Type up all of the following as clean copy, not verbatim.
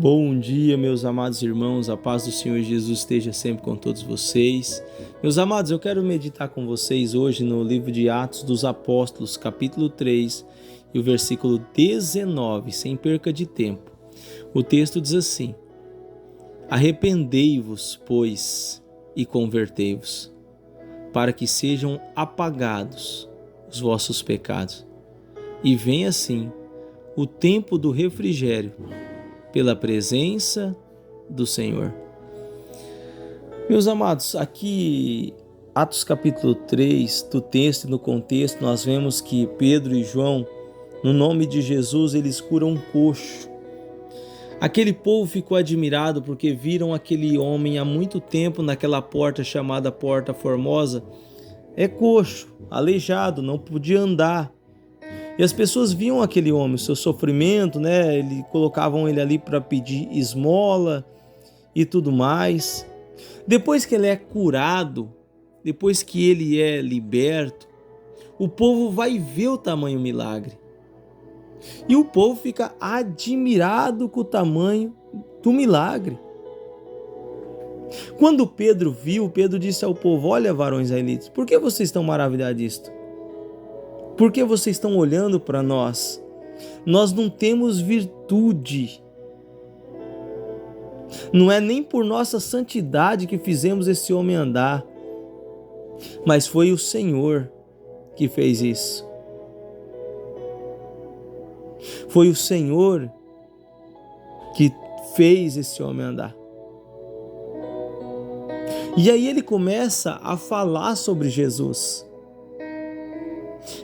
Bom dia, meus amados irmãos, a paz do Senhor Jesus esteja sempre com todos vocês. Meus amados, eu quero meditar com vocês hoje no livro de Atos dos Apóstolos, capítulo 3 e o versículo 19, sem perca de tempo. O texto diz assim: Arrependei-vos, pois, e convertei-vos, para que sejam apagados os vossos pecados, e venha assim o tempo do refrigério, pela presença do Senhor. Meus amados, aqui Atos capítulo 3, do texto e no contexto, nós vemos que Pedro e João, no nome de Jesus, eles curam um coxo. Aquele povo ficou admirado porque viram aquele homem há muito tempo naquela porta chamada Porta Formosa, coxo, aleijado, não podia andar. E as pessoas viam aquele homem, o seu sofrimento, né? Colocavam ele ali para pedir esmola e tudo mais. Depois que ele é curado, depois que ele é liberto, o povo vai ver o tamanho do milagre. E o povo fica admirado com o tamanho do milagre. Quando Pedro viu, Pedro disse ao povo: olha, varões israelitas, por que vocês estão maravilhados disto? Por que vocês estão olhando para nós? Nós não temos virtude. Não é nem por nossa santidade que fizemos esse homem andar, mas foi o Senhor que fez isso. Foi o Senhor que fez esse homem andar. E aí ele começa a falar sobre Jesus.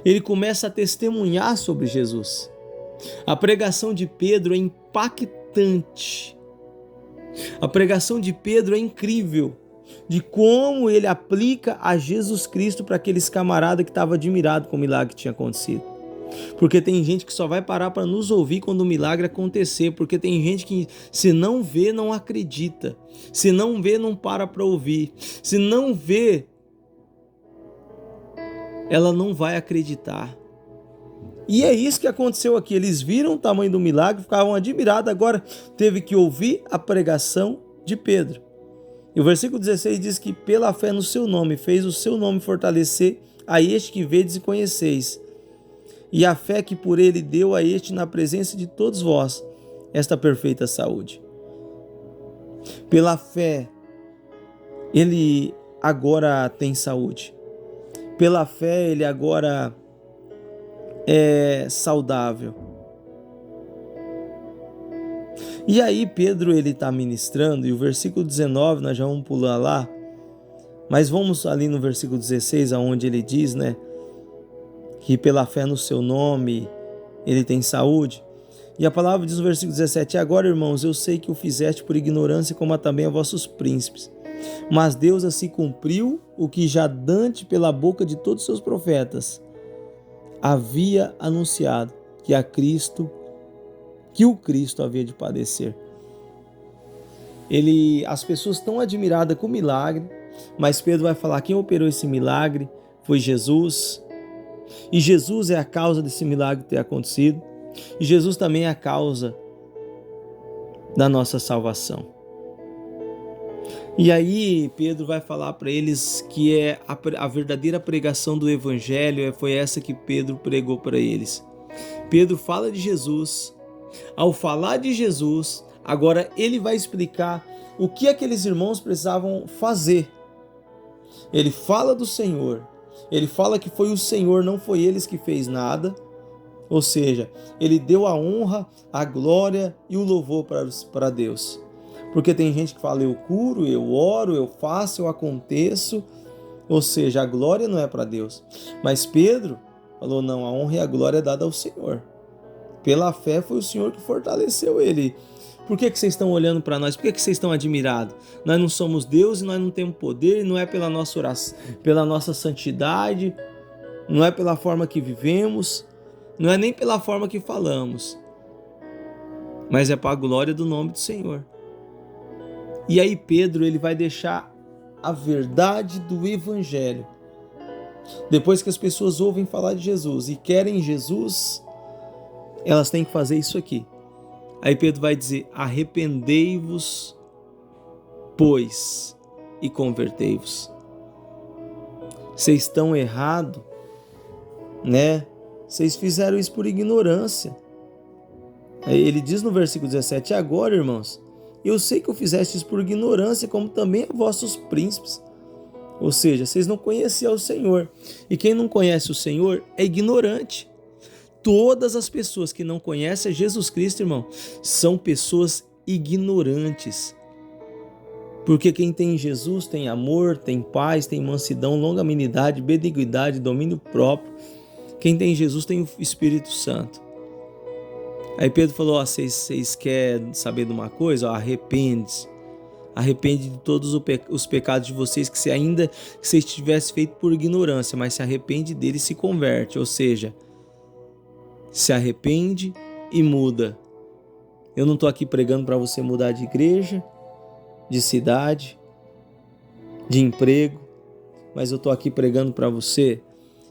Ele começa a testemunhar sobre Jesus. A pregação de Pedro é impactante. A pregação de Pedro é incrível, de como ele aplica a Jesus Cristo para aqueles camaradas que estavam admirados com o milagre que tinha acontecido. Porque tem gente que só vai parar para nos ouvir quando o milagre acontecer, porque tem gente que se não vê, não acredita. Se não vê, não para ouvir. Se não vê, ela não vai acreditar. E é isso que aconteceu aqui. Eles viram o tamanho do milagre, ficavam admirados, agora teve que ouvir a pregação de Pedro. E o versículo 16 diz que pela fé no seu nome, fez o seu nome fortalecer a este que vedes e conheceis. E a fé que por ele deu a este na presença de todos vós, esta perfeita saúde. Pela fé, ele agora tem saúde. Pela fé, ele agora é saudável. E aí Pedro, ele está ministrando, e o versículo 19, nós já vamos pular lá, mas vamos ali no versículo 16, onde ele diz, né, que pela fé no seu nome, ele tem saúde. E a palavra diz no versículo 17, agora, irmãos, eu sei que o fizeste por ignorância, como também a vossos príncipes. Mas Deus assim cumpriu o que já dante pela boca de todos os seus profetas havia anunciado, que o Cristo havia de padecer. As pessoas estão admiradas com o milagre, mas Pedro vai falar: quem operou esse milagre foi Jesus. E Jesus é a causa desse milagre ter acontecido. E Jesus também é a causa da nossa salvação. E aí Pedro vai falar para eles que a verdadeira pregação do Evangelho foi essa que Pedro pregou para eles. Pedro fala de Jesus. Ao falar de Jesus, agora ele vai explicar o que aqueles irmãos precisavam fazer. Ele fala do Senhor. Ele fala que foi o Senhor, não foi eles que fez nada. Ou seja, ele deu a honra, a glória e o louvor para Deus. Porque tem gente que fala: eu curo, eu oro, eu faço, eu aconteço. Ou seja, a glória não é para Deus. Mas Pedro falou: não, a honra e a glória é dada ao Senhor. Pela fé foi o Senhor que fortaleceu ele. Por que vocês estão olhando para nós? Por que vocês estão admirados? Nós não somos Deus e nós não temos poder, não é pela nossa oração, pela nossa santidade, não é pela forma que vivemos, não é nem pela forma que falamos, mas é para a glória do nome do Senhor. E aí Pedro, ele vai deixar a verdade do Evangelho. Depois que as pessoas ouvem falar de Jesus e querem Jesus, elas têm que fazer isso aqui: Aí Pedro vai dizer: arrependei-vos, pois, e convertei-vos. Vocês estão errados, né? Vocês fizeram isso por ignorância. Aí ele diz no versículo 17: agora, irmãos, eu sei que eu fizeste isso por ignorância, como também a vossos príncipes. Ou seja, vocês não conheciam o Senhor. E quem não conhece o Senhor é ignorante. Todas as pessoas que não conhecem Jesus Cristo, irmão, são pessoas ignorantes. Porque quem tem Jesus tem amor, tem paz, tem mansidão, longanimidade, benignidade, domínio próprio. Quem tem Jesus tem o Espírito Santo. Aí Pedro falou: vocês querem saber de uma coisa? Arrepende-se. Arrepende de todos os pecados de vocês que vocês tivessem feito por ignorância, mas se arrepende dele e se converte. Ou seja, se arrepende e muda. Eu não estou aqui pregando para você mudar de igreja, de cidade, de emprego, mas eu estou aqui pregando para você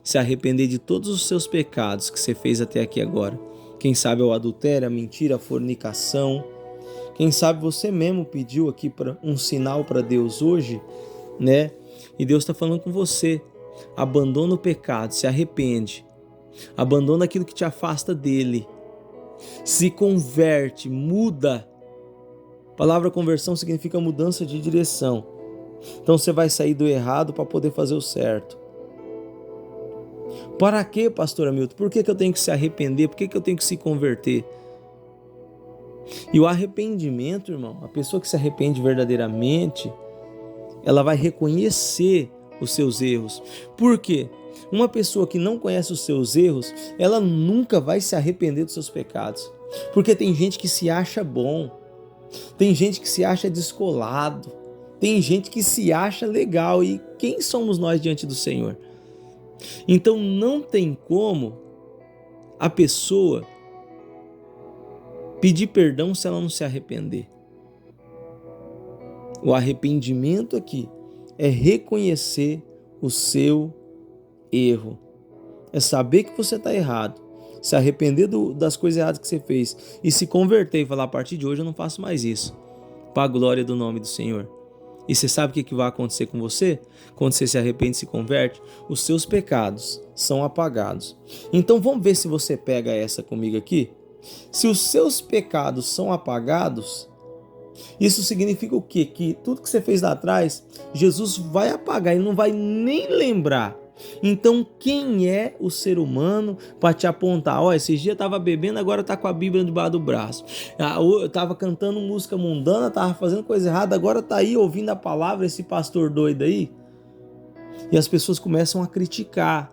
se arrepender de todos os seus pecados que você fez até aqui agora. Quem sabe é o adultério, a mentira, a fornicação. Quem sabe você mesmo pediu aqui um sinal para Deus hoje, né? E Deus está falando com você: abandona o pecado, se arrepende, abandona aquilo que te afasta dele, se converte, muda. A palavra conversão significa mudança de direção. Então você vai sair do errado para poder fazer o certo. Para quê, pastor Hamilton? Por que eu tenho que se arrepender? Por que eu tenho que se converter? E o arrependimento, irmão, a pessoa que se arrepende verdadeiramente, ela vai reconhecer os seus erros. Por quê? Uma pessoa que não conhece os seus erros, ela nunca vai se arrepender dos seus pecados. Porque tem gente que se acha bom, tem gente que se acha descolado, tem gente que se acha legal. E quem somos nós diante do Senhor? Então não tem como a pessoa pedir perdão se ela não se arrepender. O arrependimento aqui é reconhecer o seu erro. É saber que você está errado, se arrepender das coisas erradas que você fez e se converter e falar: a partir de hoje eu não faço mais isso, para a glória do nome do Senhor. E você sabe o que vai acontecer com você? Quando você se arrepende e se converte, os seus pecados são apagados. Então vamos ver se você pega essa comigo aqui. Se os seus pecados são apagados, isso significa o quê? Que tudo que você fez lá atrás, Jesus vai apagar, ele não vai nem lembrar. Então quem é o ser humano para te apontar: ó, esses dias estava bebendo, agora está com a Bíblia debaixo do braço. Eu estava cantando música mundana, estava fazendo coisa errada, agora está aí ouvindo a palavra, esse pastor doido aí. E as pessoas começam a criticar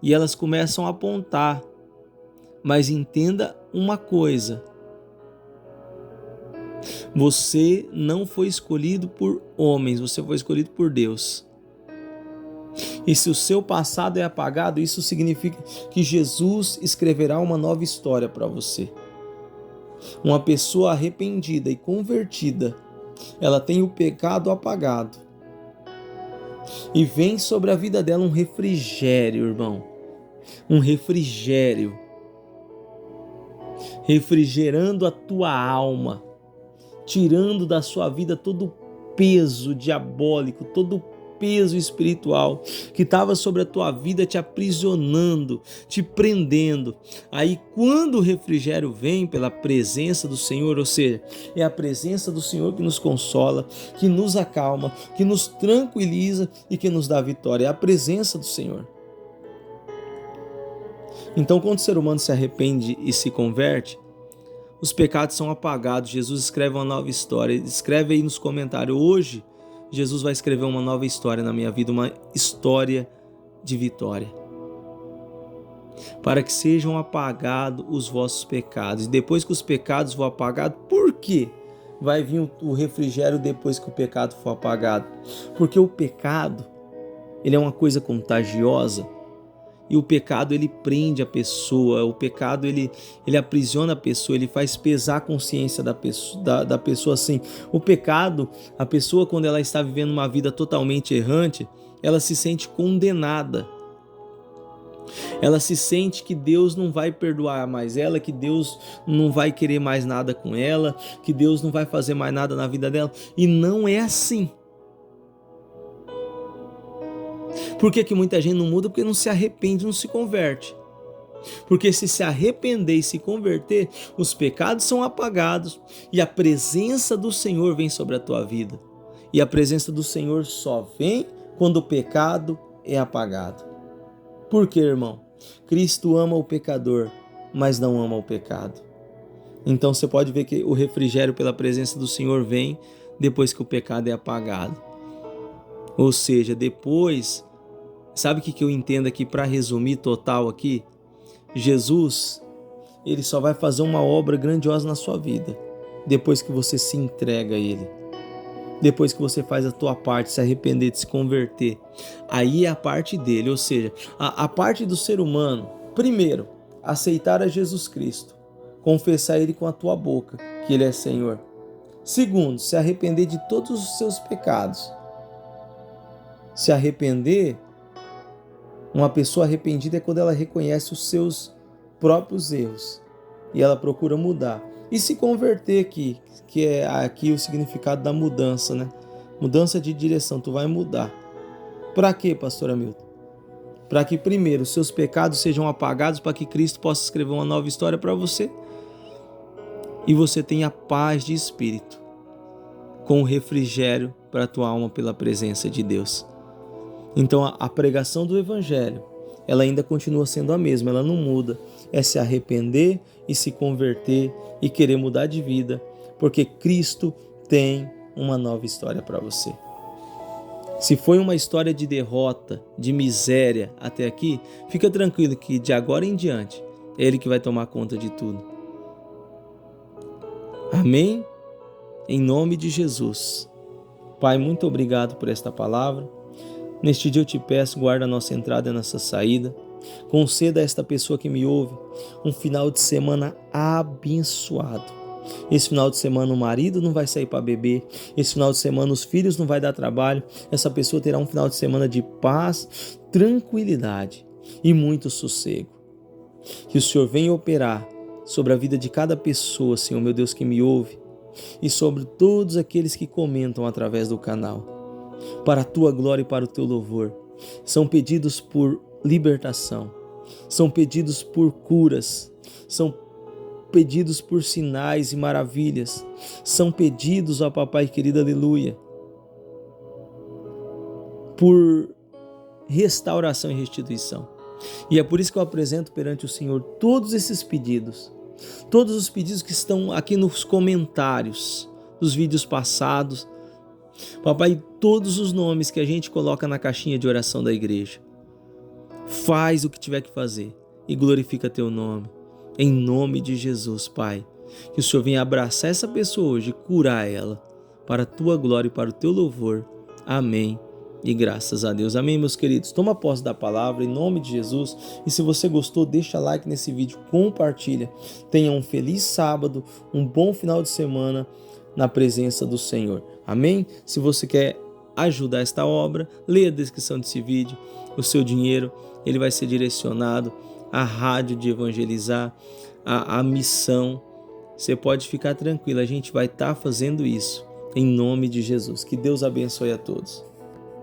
e elas começam a apontar. Mas entenda uma coisa: você não foi escolhido por homens, você foi escolhido por Deus. E se o seu passado é apagado, isso significa que Jesus escreverá uma nova história para você. Uma pessoa arrependida e convertida, ela tem o pecado apagado. E vem sobre a vida dela um refrigério, irmão. Um refrigério. Refrigerando a tua alma, tirando da sua vida todo o peso diabólico, todo o peso espiritual que estava sobre a tua vida, te aprisionando, te prendendo. Aí quando o refrigério vem pela presença do Senhor, ou seja, é a presença do Senhor que nos consola, que nos acalma, que nos tranquiliza e que nos dá vitória. É a presença do Senhor. Então, quando o ser humano se arrepende e se converte, os pecados são apagados. Jesus escreve uma nova história. Escreve aí nos comentários: hoje Jesus vai escrever uma nova história na minha vida, uma história de vitória, para que sejam apagados os vossos pecados. E depois que os pecados for apagados, por quê? Vai vir o refrigério depois que o pecado for apagado. Porque o pecado, ele é uma coisa contagiosa. E o pecado, ele prende a pessoa, o pecado, ele aprisiona a pessoa, ele faz pesar a consciência da pessoa assim. O pecado, a pessoa, quando ela está vivendo uma vida totalmente errante, ela se sente condenada. Ela se sente que Deus não vai perdoar mais ela, que Deus não vai querer mais nada com ela, que Deus não vai fazer mais nada na vida dela. E não é assim. Por que muita gente não muda? Porque não se arrepende, não se converte. Porque se arrepender e se converter, os pecados são apagados e a presença do Senhor vem sobre a tua vida. E a presença do Senhor só vem quando o pecado é apagado. Por quê, irmão? Cristo ama o pecador, mas não ama o pecado. Então você pode ver que o refrigério pela presença do Senhor vem depois que o pecado é apagado. Ou seja, depois, sabe o que eu entendo aqui para resumir total aqui? Jesus, ele só vai fazer uma obra grandiosa na sua vida depois que você se entrega a ele. Depois que você faz a tua parte, se arrepender, de se converter. Aí é a parte dele, ou seja, a parte do ser humano. Primeiro, aceitar a Jesus Cristo. Confessar ele com a tua boca, que ele é Senhor. Segundo, se arrepender de todos os seus pecados. Se arrepender, uma pessoa arrependida é quando ela reconhece os seus próprios erros e ela procura mudar. E se converter aqui, que é aqui o significado da mudança, né? Mudança de direção, tu vai mudar. Para quê, pastor Hamilton? Para que primeiro os seus pecados sejam apagados, para que Cristo possa escrever uma nova história para você e você tenha paz de espírito, com o refrigério para a tua alma pela presença de Deus. Então a pregação do Evangelho, ela ainda continua sendo a mesma, ela não muda. É se arrepender e se converter e querer mudar de vida, porque Cristo tem uma nova história para você. Se foi uma história de derrota, de miséria até aqui, fica tranquilo que de agora em diante é Ele que vai tomar conta de tudo. Amém? Em nome de Jesus. Pai, muito obrigado por esta palavra. Neste dia eu te peço, guarda a nossa entrada e a nossa saída. Conceda a esta pessoa que me ouve um final de semana abençoado. Esse final de semana o marido não vai sair para beber. Esse final de semana os filhos não vai dar trabalho. Essa pessoa terá um final de semana de paz, tranquilidade e muito sossego. Que o Senhor venha operar sobre a vida de cada pessoa, Senhor, meu Deus, que me ouve, e sobre todos aqueles que comentam através do canal. Para a tua glória e para o teu louvor. São pedidos por libertação, são pedidos por curas, são pedidos por sinais e maravilhas, são pedidos, ó Papai querido, aleluia, por restauração e restituição. E é por isso que eu apresento perante o Senhor todos esses pedidos, todos os pedidos que estão aqui nos comentários dos vídeos passados. Papai, todos os nomes que a gente coloca na caixinha de oração da igreja, faz o que tiver que fazer e glorifica teu nome, em nome de Jesus, Pai. Que o Senhor venha abraçar essa pessoa hoje, curar ela, para a tua glória e para o teu louvor. Amém. E graças a Deus. Amém, meus queridos. Toma posse da palavra em nome de Jesus. E se você gostou, deixa like nesse vídeo, compartilha. Tenha um feliz sábado, um bom final de semana na presença do Senhor. Amém? Se você quer ajudar esta obra, leia a descrição desse vídeo. O seu dinheiro, ele vai ser direcionado à rádio de evangelizar, à missão. Você pode ficar tranquilo, a gente vai estar fazendo isso em nome de Jesus. Que Deus abençoe a todos.